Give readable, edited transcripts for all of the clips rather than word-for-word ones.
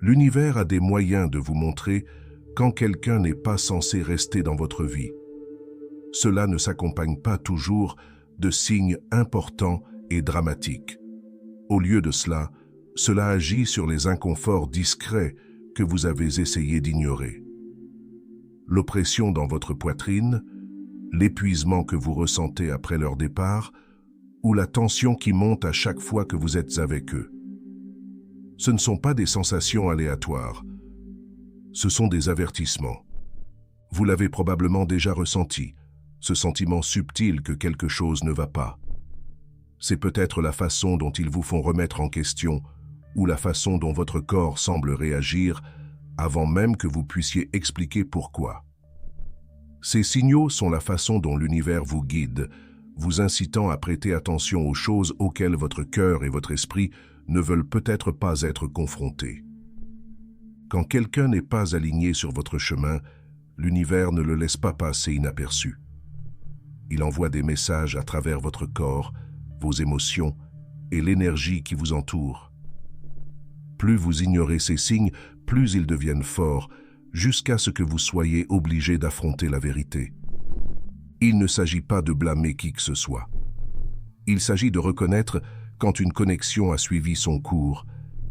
L'univers a des moyens de vous montrer quand quelqu'un n'est pas censé rester dans votre vie. Cela ne s'accompagne pas toujours de signes importants et dramatiques. Au lieu de cela, cela agit sur les inconforts discrets que vous avez essayé d'ignorer. L'oppression dans votre poitrine, l'épuisement que vous ressentez après leur départ, ou la tension qui monte à chaque fois que vous êtes avec eux. Ce ne sont pas des sensations aléatoires, ce sont des avertissements. Vous l'avez probablement déjà ressenti, ce sentiment subtil que quelque chose ne va pas. C'est peut-être la façon dont ils vous font remettre en question ou la façon dont votre corps semble réagir avant même que vous puissiez expliquer pourquoi. Ces signaux sont la façon dont l'univers vous guide, vous incitant à prêter attention aux choses auxquelles votre cœur et votre esprit ne veulent peut-être pas être confrontés. Quand quelqu'un n'est pas aligné sur votre chemin, l'univers ne le laisse pas passer inaperçu. Il envoie des messages à travers votre corps, vos émotions et l'énergie qui vous entoure. Plus vous ignorez ces signes, plus ils deviennent forts, jusqu'à ce que vous soyez obligé d'affronter la vérité. Il ne s'agit pas de blâmer qui que ce soit. Il s'agit de reconnaître quand une connexion a suivi son cours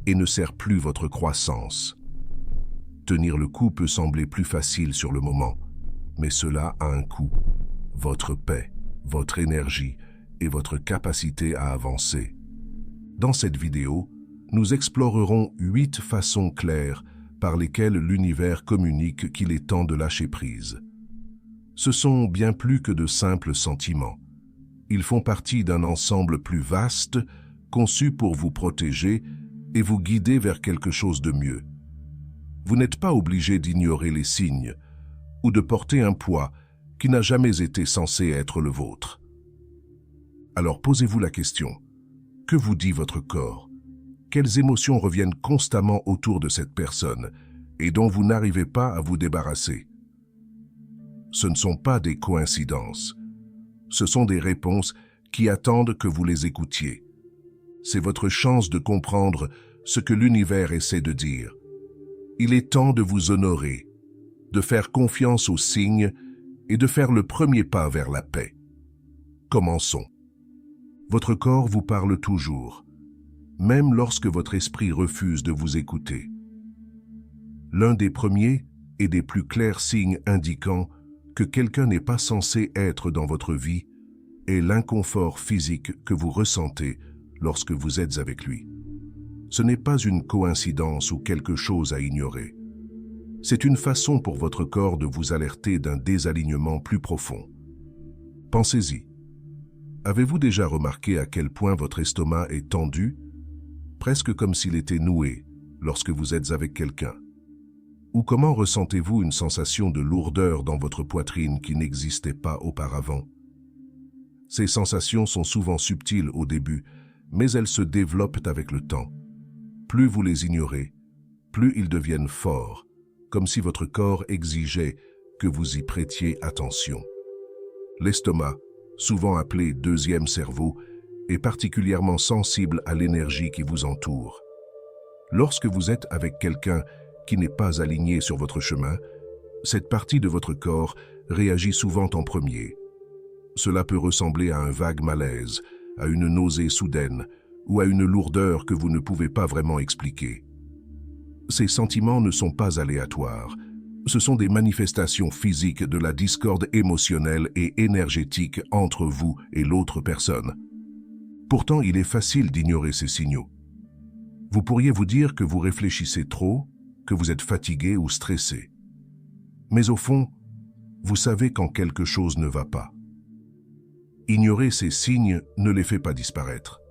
et ne sert plus votre croissance. Tenir le coup peut sembler plus facile sur le moment, mais cela a un coût. Votre paix, votre énergie et votre capacité à avancer. Dans cette vidéo, nous explorerons 8 façons claires par lesquelles l'univers communique qu'il est temps de lâcher prise. Ce sont bien plus que de simples sentiments. Ils font partie d'un ensemble plus vaste, conçu pour vous protéger et vous guider vers quelque chose de mieux. Vous n'êtes pas obligé d'ignorer les signes ou de porter un poids qui n'a jamais été censé être le vôtre. Alors posez-vous la question, que vous dit votre corps? Quelles émotions reviennent constamment autour de cette personne et dont vous n'arrivez pas à vous débarrasser? Ce ne sont pas des coïncidences. Ce sont des réponses qui attendent que vous les écoutiez. C'est votre chance de comprendre ce que l'univers essaie de dire. Il est temps de vous honorer, de faire confiance aux signes et de faire le premier pas vers la paix. Commençons. Votre corps vous parle toujours, même lorsque votre esprit refuse de vous écouter. L'un des premiers et des plus clairs signes indiquant que quelqu'un n'est pas censé être dans votre vie est l'inconfort physique que vous ressentez lorsque vous êtes avec lui. Ce n'est pas une coïncidence ou quelque chose à ignorer. C'est une façon pour votre corps de vous alerter d'un désalignement plus profond. Pensez-y. Avez-vous déjà remarqué à quel point votre estomac est tendu, presque comme s'il était noué lorsque vous êtes avec quelqu'un? Ou comment ressentez-vous une sensation de lourdeur dans votre poitrine qui n'existait pas auparavant? Ces sensations sont souvent subtiles au début, mais elles se développent avec le temps. Plus vous les ignorez, plus ils deviennent forts, comme si votre corps exigeait que vous y prêtiez attention. L'estomac, souvent appelé deuxième cerveau, est particulièrement sensible à l'énergie qui vous entoure. Lorsque vous êtes avec quelqu'un qui n'est pas aligné sur votre chemin, cette partie de votre corps réagit souvent en premier. Cela peut ressembler à un vague malaise, à une nausée soudaine ou à une lourdeur que vous ne pouvez pas vraiment expliquer. Ces sentiments ne sont pas aléatoires. Ce sont des manifestations physiques de la discorde émotionnelle et énergétique entre vous et l'autre personne. Pourtant, il est facile d'ignorer ces signaux. Vous pourriez vous dire que vous réfléchissez trop, que vous êtes fatigué ou stressé. Mais au fond, vous savez quand quelque chose ne va pas. Ignorer ces signes ne les fait pas disparaître.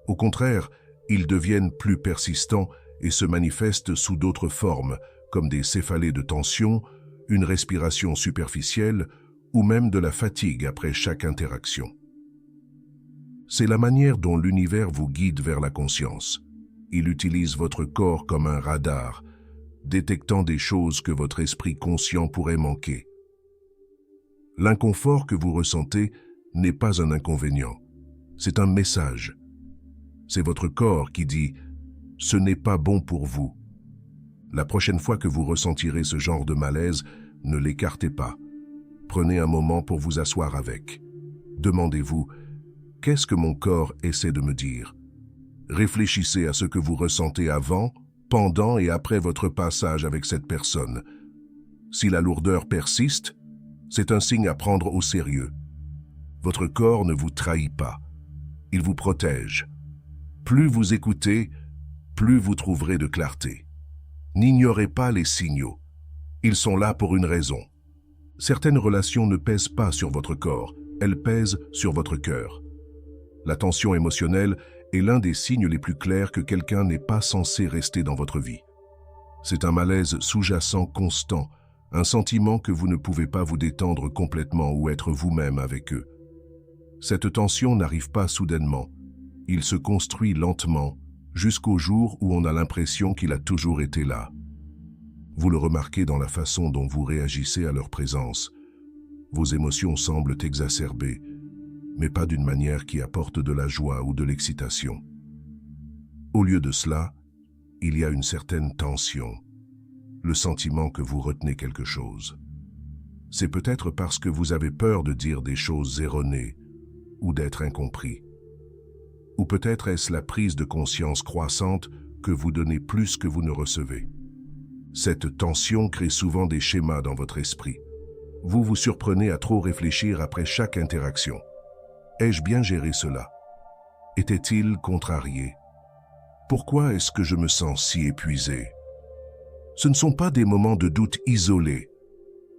Au contraire, ils deviennent plus persistants et se manifestent sous d'autres formes, comme des céphalées de tension, une respiration superficielle ou même de la fatigue après chaque interaction. C'est la manière dont l'univers vous guide vers la conscience. Il utilise votre corps comme un radar, détectant des choses que votre esprit conscient pourrait manquer. L'inconfort que vous ressentez n'est pas un inconvénient, c'est un message. C'est votre corps qui dit « ce n'est pas bon pour vous ». La prochaine fois que vous ressentirez ce genre de malaise, ne l'écartez pas. Prenez un moment pour vous asseoir avec. Demandez-vous, qu'est-ce que mon corps essaie de me dire? Réfléchissez à ce que vous ressentez avant, pendant et après votre passage avec cette personne. Si la lourdeur persiste, c'est un signe à prendre au sérieux. Votre corps ne vous trahit pas. Il vous protège. Plus vous écoutez, plus vous trouverez de clarté. N'ignorez pas les signaux. Ils sont là pour une raison. Certaines relations ne pèsent pas sur votre corps, elles pèsent sur votre cœur. La tension émotionnelle est l'un des signes les plus clairs que quelqu'un n'est pas censé rester dans votre vie. C'est un malaise sous-jacent constant, un sentiment que vous ne pouvez pas vous détendre complètement ou être vous-même avec eux. Cette tension n'arrive pas soudainement. Il se construit lentement, jusqu'au jour où on a l'impression qu'il a toujours été là. Vous le remarquez dans la façon dont vous réagissez à leur présence. Vos émotions semblent exacerbées, mais pas d'une manière qui apporte de la joie ou de l'excitation. Au lieu de cela, il y a une certaine tension, le sentiment que vous retenez quelque chose. C'est peut-être parce que vous avez peur de dire des choses erronées ou d'être incompris. Ou peut-être est-ce la prise de conscience croissante que vous donnez plus que vous ne recevez. Cette tension crée souvent des schémas dans votre esprit. Vous vous surprenez à trop réfléchir après chaque interaction. Ai-je bien géré cela? Était-il contrarié? Pourquoi est-ce que je me sens si épuisé? Ce ne sont pas des moments de doute isolés.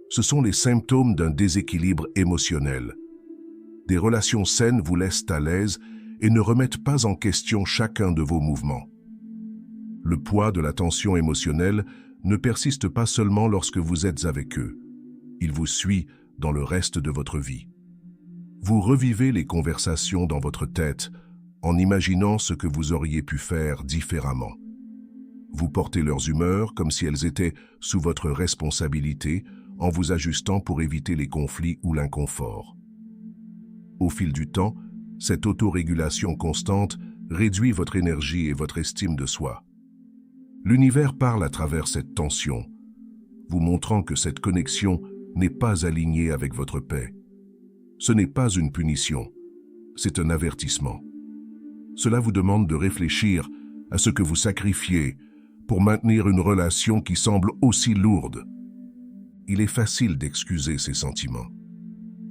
Ce sont les symptômes d'un déséquilibre émotionnel. Des relations saines vous laissent à l'aise et ne remettent pas en question chacun de vos mouvements. Le poids de la tension émotionnelle ne persiste pas seulement lorsque vous êtes avec eux. Il vous suit dans le reste de votre vie. Vous revivez les conversations dans votre tête en imaginant ce que vous auriez pu faire différemment. Vous portez leurs humeurs comme si elles étaient sous votre responsabilité en vous ajustant pour éviter les conflits ou l'inconfort. Au fil du temps, cette autorégulation constante réduit votre énergie et votre estime de soi. L'univers parle à travers cette tension, vous montrant que cette connexion n'est pas alignée avec votre paix. Ce n'est pas une punition, c'est un avertissement. Cela vous demande de réfléchir à ce que vous sacrifiez pour maintenir une relation qui semble aussi lourde. Il est facile d'excuser ces sentiments.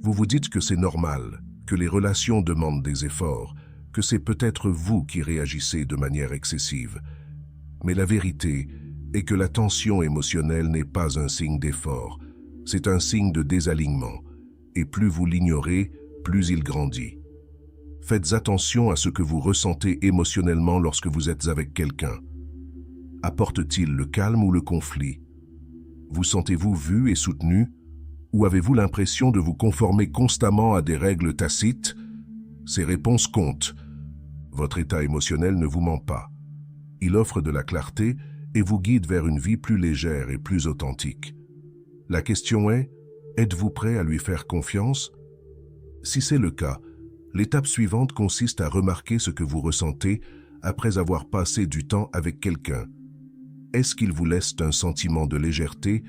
Vous vous dites que c'est normal, que les relations demandent des efforts, que c'est peut-être vous qui réagissez de manière excessive. Mais la vérité est que la tension émotionnelle n'est pas un signe d'effort, c'est un signe de désalignement. Et plus vous l'ignorez, plus il grandit. Faites attention à ce que vous ressentez émotionnellement lorsque vous êtes avec quelqu'un. Apporte-t-il le calme ou le conflit? Vous sentez-vous vu et soutenu? Ou avez-vous l'impression de vous conformer constamment à des règles tacites? Ces réponses comptent. Votre état émotionnel ne vous ment pas. Il offre de la clarté et vous guide vers une vie plus légère et plus authentique. La question est, êtes-vous prêt à lui faire confiance? Si c'est le cas, l'étape suivante consiste à remarquer ce que vous ressentez après avoir passé du temps avec quelqu'un. Est-ce qu'il vous laisse un sentiment de légèreté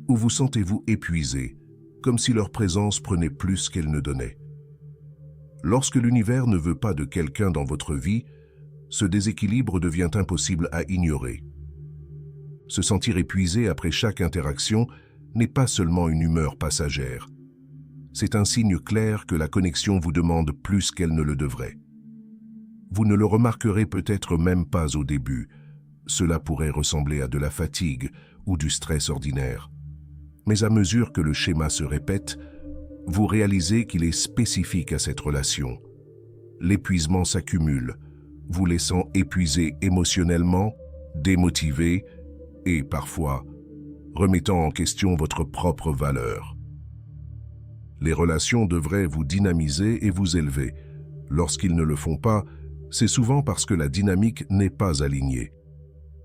ou vous sentez-vous épuisé, comme si leur présence prenait plus qu'elle ne donnait? Lorsque l'univers ne veut pas de quelqu'un dans votre vie, ce déséquilibre devient impossible à ignorer. Se sentir épuisé après chaque interaction n'est pas seulement une humeur passagère. C'est un signe clair que la connexion vous demande plus qu'elle ne le devrait. Vous ne le remarquerez peut-être même pas au début. Cela pourrait ressembler à de la fatigue ou du stress ordinaire. Mais à mesure que le schéma se répète, vous réalisez qu'il est spécifique à cette relation. L'épuisement s'accumule, vous laissant épuisé émotionnellement, démotivé et parfois remettant en question votre propre valeur. Les relations devraient vous dynamiser et vous élever. Lorsqu'ils ne le font pas, c'est souvent parce que la dynamique n'est pas alignée.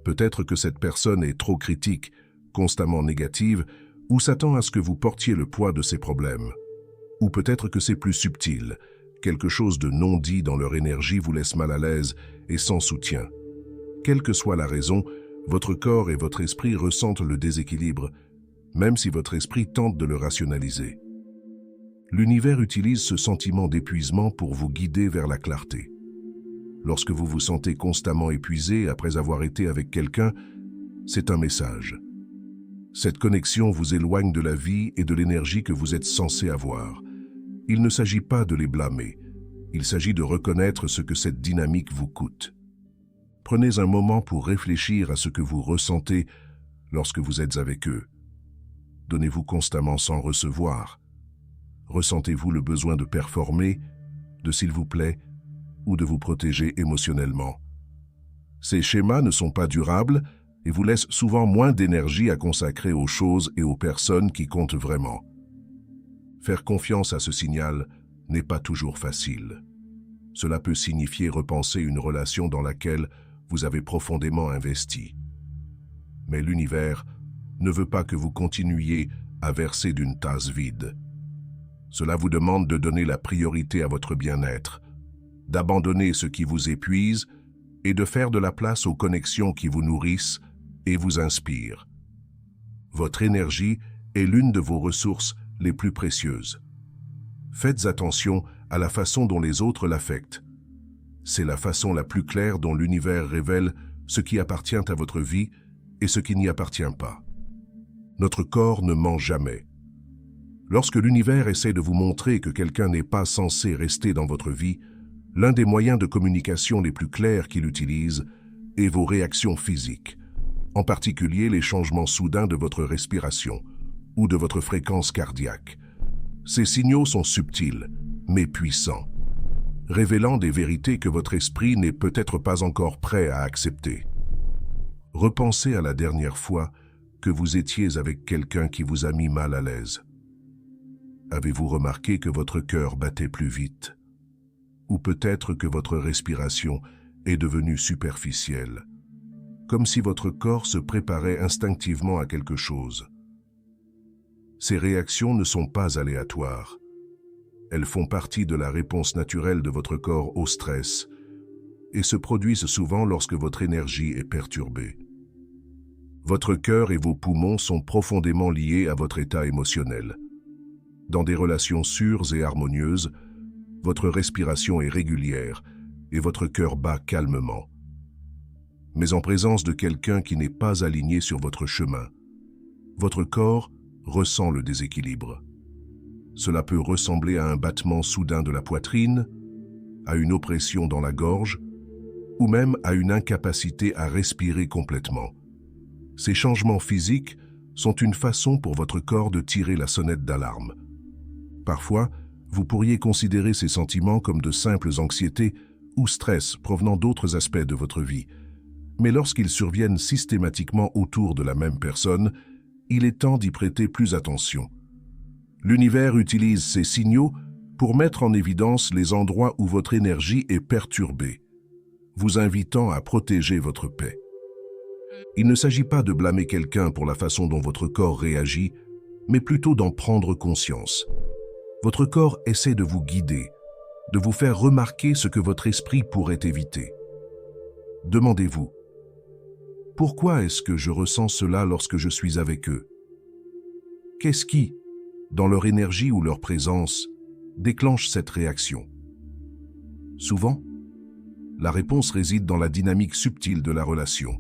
Peut-être que cette personne est trop critique, constamment négative, ou s'attend à ce que vous portiez le poids de ses problèmes. Ou peut-être que c'est plus subtil. Quelque chose de non dit dans leur énergie vous laisse mal à l'aise et sans soutien. Quelle que soit la raison, Votre corps et votre esprit ressentent le déséquilibre, même si votre esprit tente de le rationaliser. L'univers utilise ce sentiment d'épuisement pour vous guider vers la clarté. Lorsque vous vous sentez constamment épuisé après avoir été avec quelqu'un, c'est un message. Cette connexion vous éloigne de la vie et de l'énergie que vous êtes censé avoir. Il ne s'agit pas de les blâmer, il s'agit de reconnaître ce que cette dynamique vous coûte. Prenez un moment pour réfléchir à ce que vous ressentez lorsque vous êtes avec eux. Donnez-vous constamment sans recevoir. Ressentez-vous le besoin de performer, de s'il vous plaît, ou de vous protéger émotionnellement? Ces schémas ne sont pas durables et vous laissent souvent moins d'énergie à consacrer aux choses et aux personnes qui comptent vraiment. Faire confiance à ce signal n'est pas toujours facile. Cela peut signifier repenser une relation dans laquelle vous avez profondément investi. Mais l'univers ne veut pas que vous continuiez à verser d'une tasse vide. Cela vous demande de donner la priorité à votre bien-être, d'abandonner ce qui vous épuise et de faire de la place aux connexions qui vous nourrissent et vous inspirent. Votre énergie est l'une de vos ressources les plus précieuses. Faites attention à la façon dont les autres l'affectent. C'est la façon la plus claire dont l'univers révèle ce qui appartient à votre vie et ce qui n'y appartient pas. Notre corps ne ment jamais. Lorsque l'univers essaie de vous montrer que quelqu'un n'est pas censé rester dans votre vie, l'un des moyens de communication les plus clairs qu'il utilise est vos réactions physiques, en particulier les changements soudains de votre respiration ou de votre fréquence cardiaque. Ces signaux sont subtils, mais puissants, révélant des vérités que votre esprit n'est peut-être pas encore prêt à accepter. Repensez à la dernière fois que vous étiez avec quelqu'un qui vous a mis mal à l'aise. Avez-vous remarqué que votre cœur battait plus vite? Ou peut-être que votre respiration est devenue superficielle, comme si votre corps se préparait instinctivement à quelque chose? Ces réactions ne sont pas aléatoires. Elles font partie de la réponse naturelle de votre corps au stress et se produisent souvent lorsque votre énergie est perturbée. Votre cœur et vos poumons sont profondément liés à votre état émotionnel. Dans des relations sûres et harmonieuses, votre respiration est régulière et votre cœur bat calmement. Mais en présence de quelqu'un qui n'est pas aligné sur votre chemin, votre corps ressent le déséquilibre. Cela peut ressembler à un battement soudain de la poitrine, à une oppression dans la gorge, ou même à une incapacité à respirer complètement. Ces changements physiques sont une façon pour votre corps de tirer la sonnette d'alarme. Parfois, vous pourriez considérer ces sentiments comme de simples anxiétés ou stress provenant d'autres aspects de votre vie. Mais lorsqu'ils surviennent systématiquement autour de la même personne, il est temps d'y prêter plus attention. L'univers utilise ces signaux pour mettre en évidence les endroits où votre énergie est perturbée, vous invitant à protéger votre paix. Il ne s'agit pas de blâmer quelqu'un pour la façon dont votre corps réagit, mais plutôt d'en prendre conscience. Votre corps essaie de vous guider, de vous faire remarquer ce que votre esprit pourrait éviter. Demandez-vous, pourquoi est-ce que je ressens cela lorsque je suis avec eux? Qu'est-ce qui, dans leur énergie ou leur présence, déclenche cette réaction? Souvent, la réponse réside dans la dynamique subtile de la relation.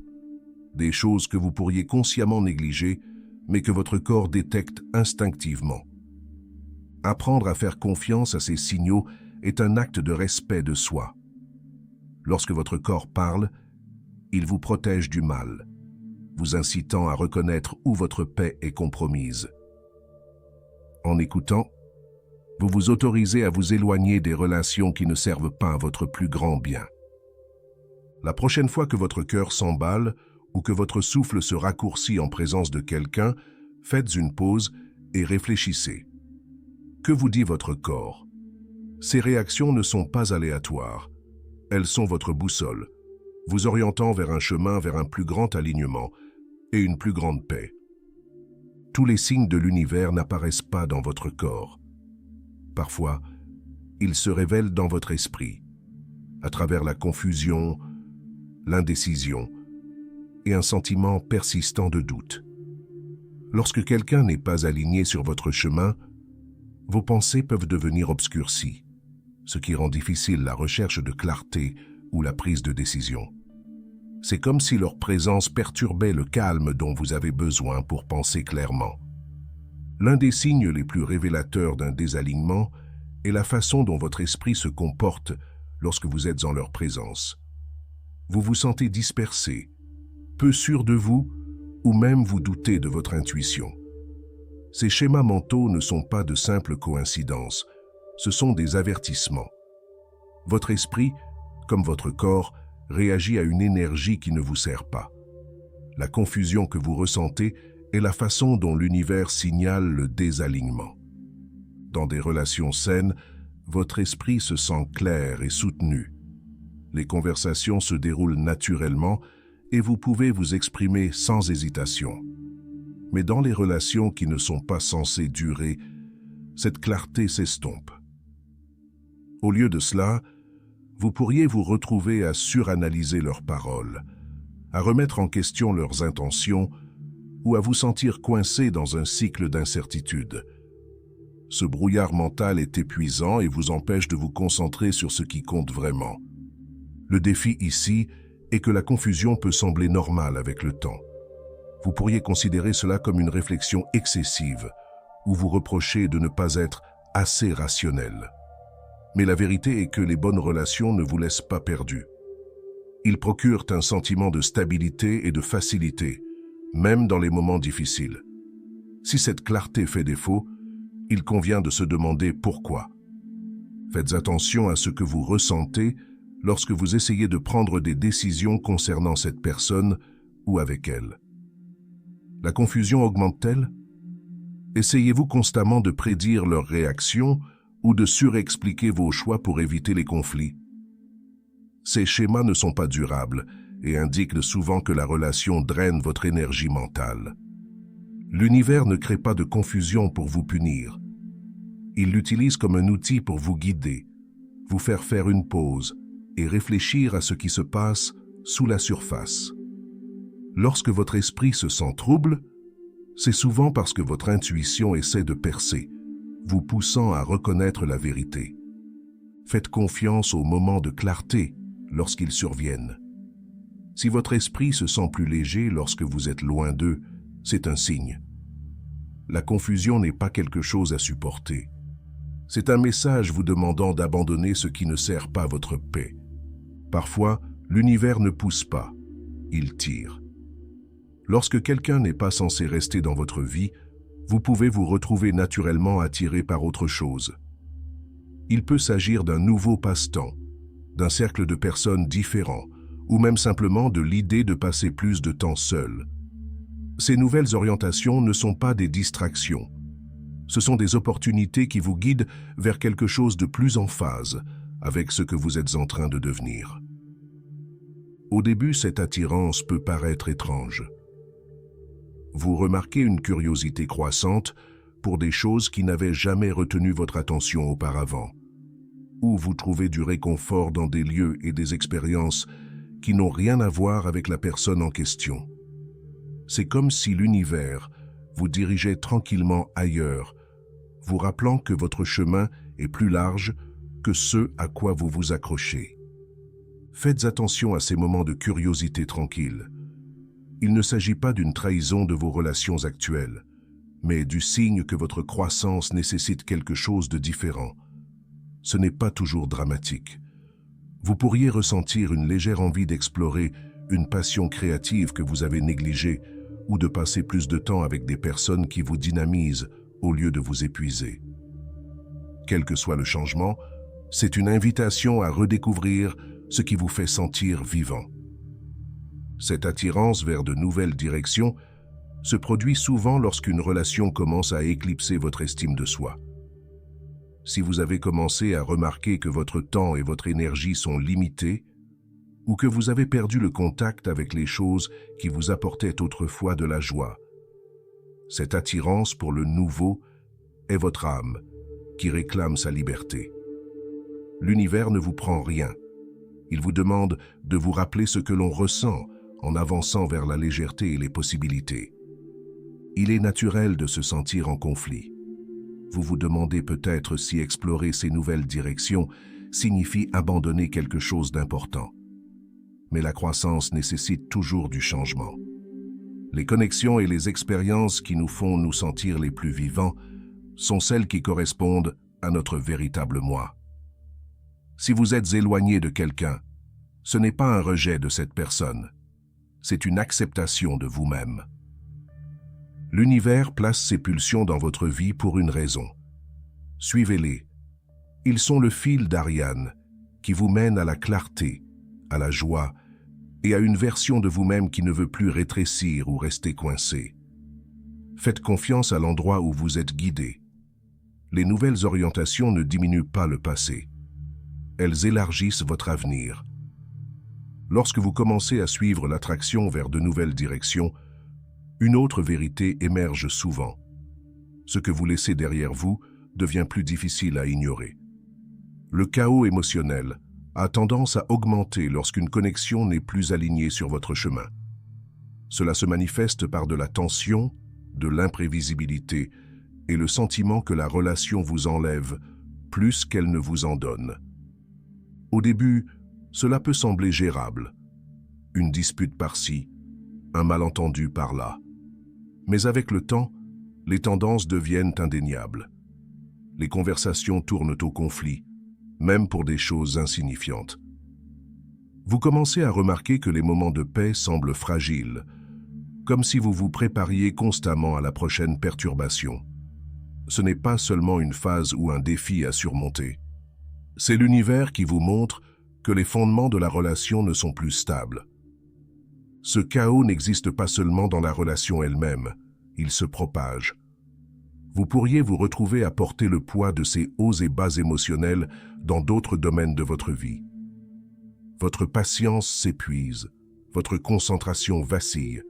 Des choses que vous pourriez consciemment négliger, mais que votre corps détecte instinctivement. Apprendre à faire confiance à ces signaux est un acte de respect de soi. Lorsque votre corps parle, il vous protège du mal, vous incitant à reconnaître où votre paix est compromise. En écoutant, vous vous autorisez à vous éloigner des relations qui ne servent pas à votre plus grand bien. La prochaine fois que votre cœur s'emballe ou que votre souffle se raccourcit en présence de quelqu'un, faites une pause et réfléchissez. Que vous dit votre corps? Ces réactions ne sont pas aléatoires. Elles sont votre boussole, vous orientant vers un chemin vers un plus grand alignement et une plus grande paix. Tous les signes de l'univers n'apparaissent pas dans votre corps. Parfois, ils se révèlent dans votre esprit, à travers la confusion, l'indécision et un sentiment persistant de doute. Lorsque quelqu'un n'est pas aligné sur votre chemin, vos pensées peuvent devenir obscurcies, ce qui rend difficile la recherche de clarté ou la prise de décision. C'est comme si leur présence perturbait le calme dont vous avez besoin pour penser clairement. L'un des signes les plus révélateurs d'un désalignement est la façon dont votre esprit se comporte lorsque vous êtes en leur présence. Vous vous sentez dispersé, peu sûr de vous, ou même vous doutez de votre intuition. Ces schémas mentaux ne sont pas de simples coïncidences, ce sont des avertissements. Votre esprit, comme votre corps, réagit à une énergie qui ne vous sert pas. La confusion que vous ressentez est la façon dont l'univers signale le désalignement. Dans des relations saines, votre esprit se sent clair et soutenu. Les conversations se déroulent naturellement et vous pouvez vous exprimer sans hésitation. Mais dans les relations qui ne sont pas censées durer, cette clarté s'estompe. Au lieu de cela, vous pourriez vous retrouver à suranalyser leurs paroles, à remettre en question leurs intentions ou à vous sentir coincé dans un cycle d'incertitude. Ce brouillard mental est épuisant et vous empêche de vous concentrer sur ce qui compte vraiment. Le défi ici est que la confusion peut sembler normale avec le temps. Vous pourriez considérer cela comme une réflexion excessive ou vous reprocher de ne pas être assez rationnel. Mais la vérité est que les bonnes relations ne vous laissent pas perdus. Ils procurent un sentiment de stabilité et de facilité, même dans les moments difficiles. Si cette clarté fait défaut, il convient de se demander pourquoi. Faites attention à ce que vous ressentez lorsque vous essayez de prendre des décisions concernant cette personne ou avec elle. La confusion augmente-t-elle? Essayez-vous constamment de prédire leurs réactions ou de surexpliquer vos choix pour éviter les conflits? Ces schémas ne sont pas durables et indiquent souvent que la relation draine votre énergie mentale. L'univers ne crée pas de confusion pour vous punir. Il l'utilise comme un outil pour vous guider, vous faire faire une pause et réfléchir à ce qui se passe sous la surface. Lorsque votre esprit se sent trouble, c'est souvent parce que votre intuition essaie de percer, vous poussant à reconnaître la vérité. Faites confiance aux moments de clarté lorsqu'ils surviennent. Si votre esprit se sent plus léger lorsque vous êtes loin d'eux, c'est un signe. La confusion n'est pas quelque chose à supporter. C'est un message vous demandant d'abandonner ce qui ne sert pas votre paix. Parfois, l'univers ne pousse pas, il tire. Lorsque quelqu'un n'est pas censé rester dans votre vie, vous pouvez vous retrouver naturellement attiré par autre chose. Il peut s'agir d'un nouveau passe-temps, d'un cercle de personnes différents, ou même simplement de l'idée de passer plus de temps seul. Ces nouvelles orientations ne sont pas des distractions. Ce sont des opportunités qui vous guident vers quelque chose de plus en phase avec ce que vous êtes en train de devenir. Au début, cette attirance peut paraître étrange. Vous remarquez une curiosité croissante pour des choses qui n'avaient jamais retenu votre attention auparavant, ou vous trouvez du réconfort dans des lieux et des expériences qui n'ont rien à voir avec la personne en question. C'est comme si l'univers vous dirigeait tranquillement ailleurs, vous rappelant que votre chemin est plus large que ce à quoi vous vous accrochez. Faites attention à ces moments de curiosité tranquille. Il ne s'agit pas d'une trahison de vos relations actuelles, mais du signe que votre croissance nécessite quelque chose de différent. Ce n'est pas toujours dramatique. Vous pourriez ressentir une légère envie d'explorer une passion créative que vous avez négligée ou de passer plus de temps avec des personnes qui vous dynamisent au lieu de vous épuiser. Quel que soit le changement, c'est une invitation à redécouvrir ce qui vous fait sentir vivant. Cette attirance vers de nouvelles directions se produit souvent lorsqu'une relation commence à éclipser votre estime de soi. Si vous avez commencé à remarquer que votre temps et votre énergie sont limités, ou que vous avez perdu le contact avec les choses qui vous apportaient autrefois de la joie, cette attirance pour le nouveau est votre âme qui réclame sa liberté. L'univers ne vous prend rien. Il vous demande de vous rappeler ce que l'on ressent en avançant vers la légèreté et les possibilités. Il est naturel de se sentir en conflit. Vous vous demandez peut-être si explorer ces nouvelles directions signifie abandonner quelque chose d'important. Mais la croissance nécessite toujours du changement. Les connexions et les expériences qui nous font nous sentir les plus vivants sont celles qui correspondent à notre véritable moi. Si vous êtes éloigné de quelqu'un, ce n'est pas un rejet de cette personne, c'est une acceptation de vous-même. L'univers place ses pulsions dans votre vie pour une raison. Suivez-les. Ils sont le fil d'Ariane qui vous mène à la clarté, à la joie et à une version de vous-même qui ne veut plus rétrécir ou rester coincé. Faites confiance à l'endroit où vous êtes guidé. Les nouvelles orientations ne diminuent pas le passé. Elles élargissent votre avenir. Lorsque vous commencez à suivre l'attraction vers de nouvelles directions, une autre vérité émerge souvent. Ce que vous laissez derrière vous devient plus difficile à ignorer. Le chaos émotionnel a tendance à augmenter lorsqu'une connexion n'est plus alignée sur votre chemin. Cela se manifeste par de la tension, de l'imprévisibilité et le sentiment que la relation vous enlève plus qu'elle ne vous en donne. Au début, cela peut sembler gérable. Une dispute par-ci, un malentendu par-là. Mais avec le temps, les tendances deviennent indéniables. Les conversations tournent au conflit, même pour des choses insignifiantes. Vous commencez à remarquer que les moments de paix semblent fragiles, comme si vous vous prépariez constamment à la prochaine perturbation. Ce n'est pas seulement une phase ou un défi à surmonter. C'est l'univers qui vous montre que les fondements de la relation ne sont plus stables. Ce chaos n'existe pas seulement dans la relation elle-même, il se propage. Vous pourriez vous retrouver à porter le poids de ces hauts et bas émotionnels dans d'autres domaines de votre vie. Votre patience s'épuise, votre concentration vacille,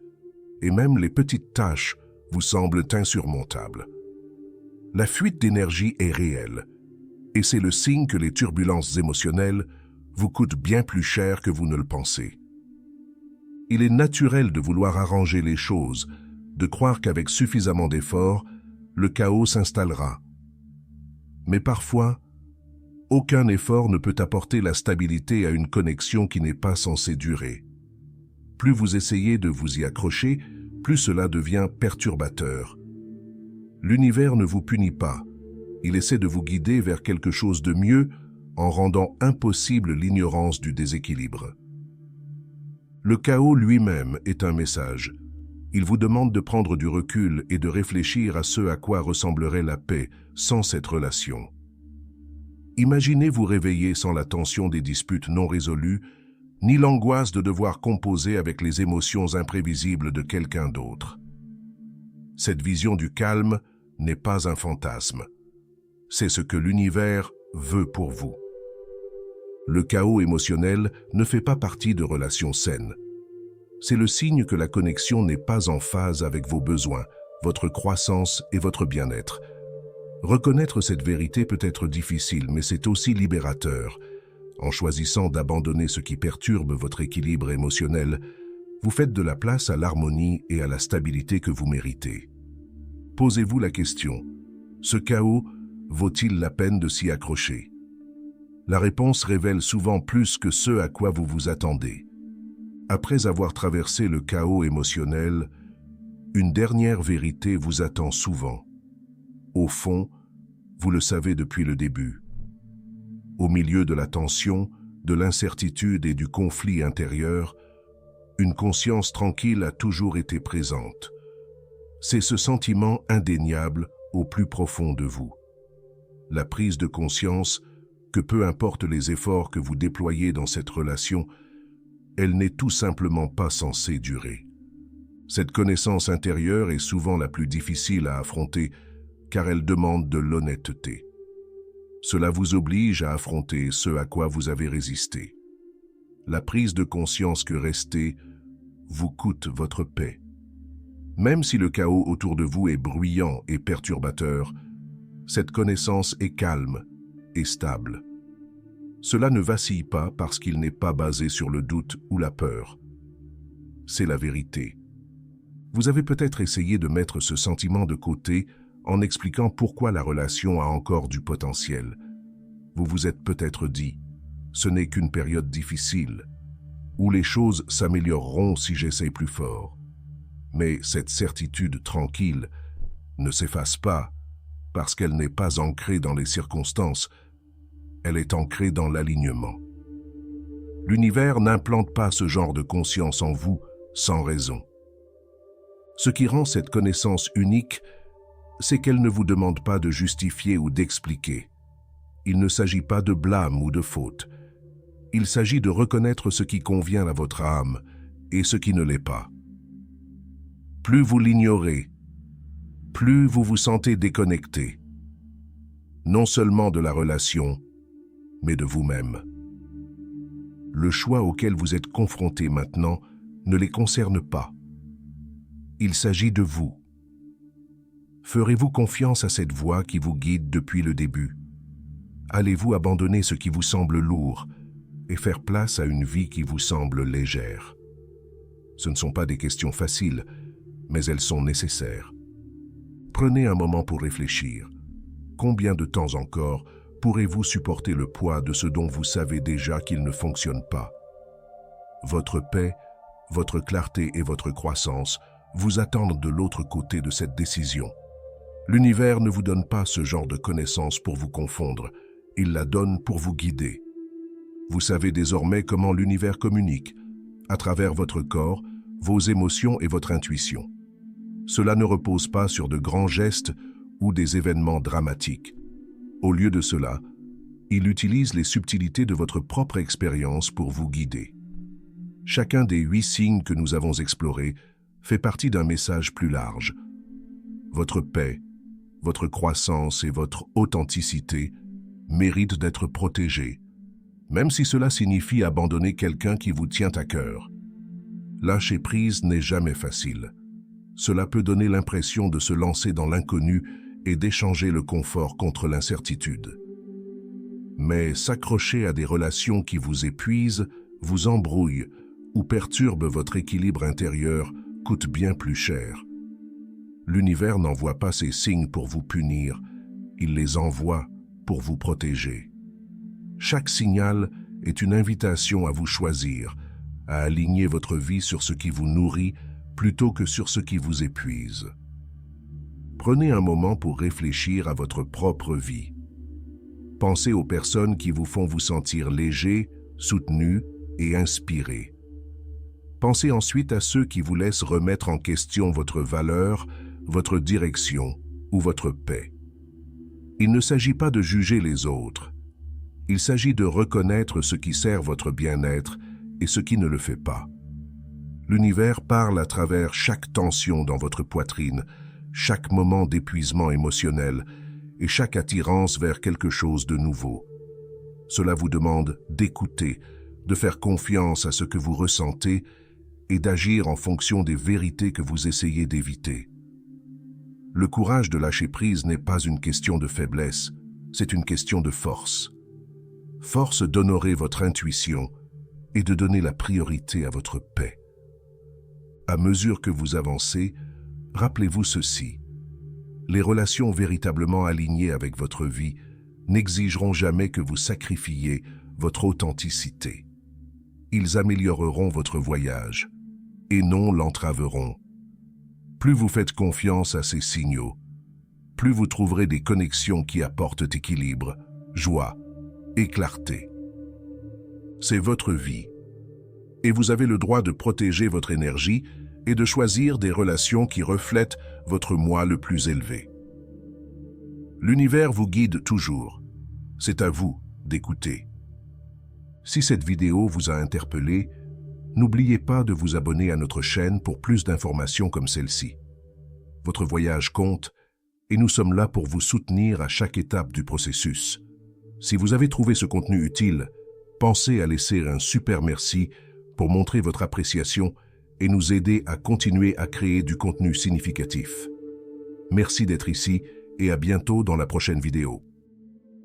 et même les petites tâches vous semblent insurmontables. La fuite d'énergie est réelle, et c'est le signe que les turbulences émotionnelles vous coûtent bien plus cher que vous ne le pensez. Il est naturel de vouloir arranger les choses, de croire qu'avec suffisamment d'efforts, le chaos s'installera. Mais parfois, aucun effort ne peut apporter la stabilité à une connexion qui n'est pas censée durer. Plus vous essayez de vous y accrocher, plus cela devient perturbateur. L'univers ne vous punit pas, il essaie de vous guider vers quelque chose de mieux en rendant impossible l'ignorance du déséquilibre. Le chaos lui-même est un message. Il vous demande de prendre du recul et de réfléchir à ce à quoi ressemblerait la paix sans cette relation. Imaginez vous réveiller sans la tension des disputes non résolues, ni l'angoisse de devoir composer avec les émotions imprévisibles de quelqu'un d'autre. Cette vision du calme n'est pas un fantasme. C'est ce que l'univers veut pour vous. Le chaos émotionnel ne fait pas partie de relations saines. C'est le signe que la connexion n'est pas en phase avec vos besoins, votre croissance et votre bien-être. Reconnaître cette vérité peut être difficile, mais c'est aussi libérateur. En choisissant d'abandonner ce qui perturbe votre équilibre émotionnel, vous faites de la place à l'harmonie et à la stabilité que vous méritez. Posez-vous la question, ce chaos vaut-il la peine de s'y accrocher? La réponse révèle souvent plus que ce à quoi vous vous attendez. Après avoir traversé le chaos émotionnel, une dernière vérité vous attend souvent. Au fond, vous le savez depuis le début. Au milieu de la tension, de l'incertitude et du conflit intérieur, une conscience tranquille a toujours été présente. C'est ce sentiment indéniable au plus profond de vous. La prise de conscience que peu importe les efforts que vous déployez dans cette relation, elle n'est tout simplement pas censée durer. Cette connaissance intérieure est souvent la plus difficile à affronter car elle demande de l'honnêteté. Cela vous oblige à affronter ce à quoi vous avez résisté. La prise de conscience que rester vous coûte votre paix. Même si le chaos autour de vous est bruyant et perturbateur, cette connaissance est calme et stable. Cela ne vacille pas parce qu'il n'est pas basé sur le doute ou la peur. c'est la vérité. Vous avez peut-être essayé de mettre ce sentiment de côté en expliquant pourquoi la relation a encore du potentiel. Vous vous êtes peut-être dit, ce n'est qu'une période difficile, où les choses s'amélioreront si j'essaie plus fort. Mais cette certitude tranquille ne s'efface pas parce qu'elle n'est pas ancrée dans les circonstances, elle est ancrée dans l'alignement. L'univers n'implante pas ce genre de conscience en vous sans raison. Ce qui rend cette connaissance unique, c'est qu'elle ne vous demande pas de justifier ou d'expliquer. Il ne s'agit pas de blâme ou de faute. Il s'agit de reconnaître ce qui convient à votre âme et ce qui ne l'est pas. Plus vous l'ignorez, plus vous vous sentez déconnecté, non seulement de la relation, mais de vous-même. Le choix auquel vous êtes confronté maintenant ne les concerne pas. Il s'agit de vous. Ferez-vous confiance à cette voix qui vous guide depuis le début? Allez-vous abandonner ce qui vous semble lourd et faire place à une vie qui vous semble légère? Ce ne sont pas des questions faciles, mais elles sont nécessaires. Prenez un moment pour réfléchir. Combien de temps encore pourrez-vous supporter le poids de ce dont vous savez déjà qu'il ne fonctionne pas? Votre paix, votre clarté et votre croissance vous attendent de l'autre côté de cette décision. L'univers ne vous donne pas ce genre de connaissances pour vous confondre, il la donne pour vous guider. Vous savez désormais comment l'univers communique, à travers votre corps, vos émotions et votre intuition. Cela ne repose pas sur de grands gestes ou des événements dramatiques. Au lieu de cela, il utilise les subtilités de votre propre expérience pour vous guider. Chacun des 8 signes que nous avons explorés fait partie d'un message plus large. Votre paix, votre croissance et votre authenticité méritent d'être protégés, même si cela signifie abandonner quelqu'un qui vous tient à cœur. Lâcher prise n'est jamais facile. Cela peut donner l'impression de se lancer dans l'inconnu et d'échanger le confort contre l'incertitude. Mais s'accrocher à des relations qui vous épuisent, vous embrouillent ou perturbent votre équilibre intérieur coûte bien plus cher. L'univers n'envoie pas ces signes pour vous punir, il les envoie pour vous protéger. Chaque signal est une invitation à vous choisir, à aligner votre vie sur ce qui vous nourrit plutôt que sur ce qui vous épuise. Prenez un moment pour réfléchir à votre propre vie. Pensez aux personnes qui vous font vous sentir léger, soutenu et inspiré. Pensez ensuite à ceux qui vous laissent remettre en question votre valeur, votre direction ou votre paix. Il ne s'agit pas de juger les autres. Il s'agit de reconnaître ce qui sert votre bien-être et ce qui ne le fait pas. L'univers parle à travers chaque tension dans votre poitrine, chaque moment d'épuisement émotionnel et chaque attirance vers quelque chose de nouveau. Cela vous demande d'écouter, de faire confiance à ce que vous ressentez et d'agir en fonction des vérités que vous essayez d'éviter. Le courage de lâcher prise n'est pas une question de faiblesse, c'est une question de force. Force d'honorer votre intuition et de donner la priorité à votre paix. À mesure que vous avancez, rappelez-vous ceci. Les relations véritablement alignées avec votre vie n'exigeront jamais que vous sacrifiez votre authenticité. Ils amélioreront votre voyage et non l'entraveront. Plus vous faites confiance à ces signaux, plus vous trouverez des connexions qui apportent équilibre, joie et clarté. C'est votre vie, et vous avez le droit de protéger votre énergie et de choisir des relations qui reflètent votre moi le plus élevé. L'univers vous guide toujours. C'est à vous d'écouter. Si cette vidéo vous a interpellé, n'oubliez pas de vous abonner à notre chaîne pour plus d'informations comme celle-ci. Votre voyage compte et nous sommes là pour vous soutenir à chaque étape du processus. Si vous avez trouvé ce contenu utile, pensez à laisser un super merci pour montrer votre appréciation et nous aider à continuer à créer du contenu significatif. Merci d'être ici et à bientôt dans la prochaine vidéo.